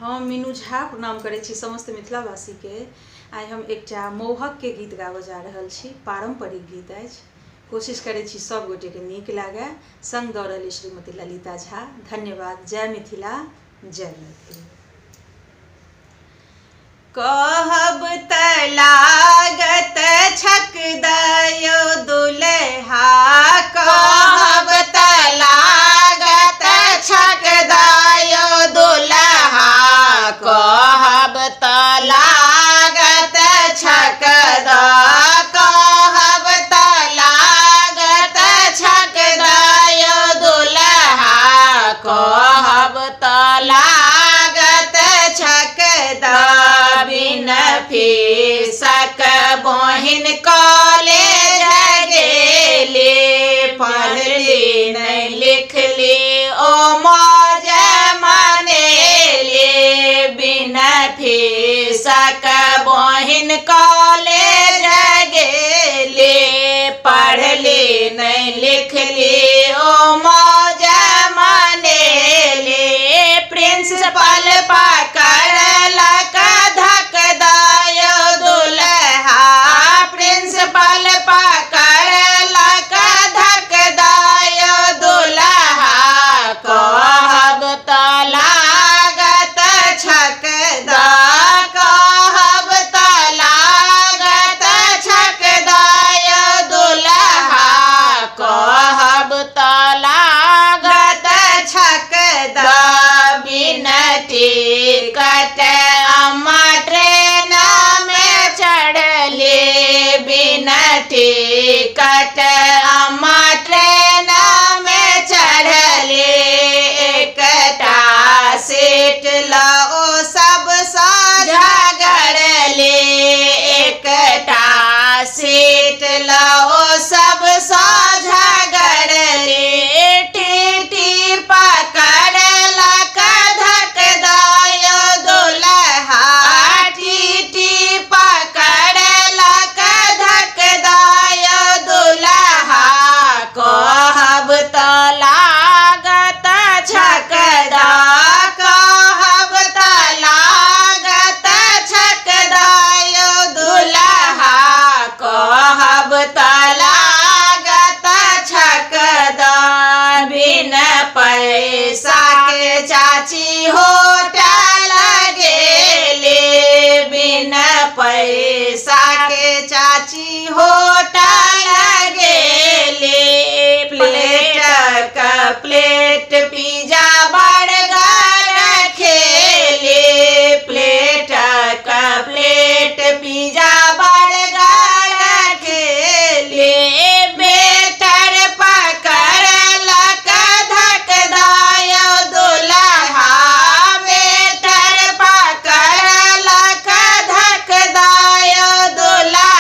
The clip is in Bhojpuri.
हम मीनू झा प्रणाम करै छी समस्त मिथिलावासी के। आइ हम एकटा मोहक के गीत गाबऽ जा रहल छी। पारंपरिक गीत अछि। कोशिश करै छी सब गोटे के नीक लागे। संग दऽ रहल श्रीमती ललिता झा। धन्यवाद। जय मिथिला, जय मैथिली। कहब त लागत छक दयो दुल्हा, कहब त लागत छक दयो दुल्हा, कहब त लागत छक द, कहब त लागत छक दयो दुल्हा, कहब त लागत छक द। बिन फीसक बहिन कॉलेज गेली, पढ़ली नहीं लिखली ओ मौज मनेली। बिन फीसक बहिन कॉलेज गेली, पढ़ली नहीं लिखली ओ मौज मनेली। प्रिंसिपल पकड़लक धक दयो दुल्हा, प्रिंसिपल पकड़लक धक दयो दुल्हा, कहब त लागत छक द, कहब त लागत छक दयो दुल्हा, कहब त लागत छक द। बिन टिकट अम्मा ट्रेन में चढ़ली, बिन टिकट अम्मा ट्रेन में चढ़ली। एकटा सीट लो सब झगड़ली, एकटा सीट लो सब झगड़ली। टीटी पकड़लक धक दयो दुल्हा, टीटी पकड़लक धक दयो दुल्हा, कहब त लागत छक द, कहब त लागत छक दयो दुल्हा, कहब त लागत छक द। बिन पैसा के चाची होटल गेली, बिन पैसा के चाची होटल गेली। प्लेट का प्लेट पिज्जा बर्गर खेली, प्लेट का प्लेट पिज्जा बर्गर खेली। बेटर पकड़लक धक दयो दुल्हा, बेटर पकड़लक धक दयो दुल्हा,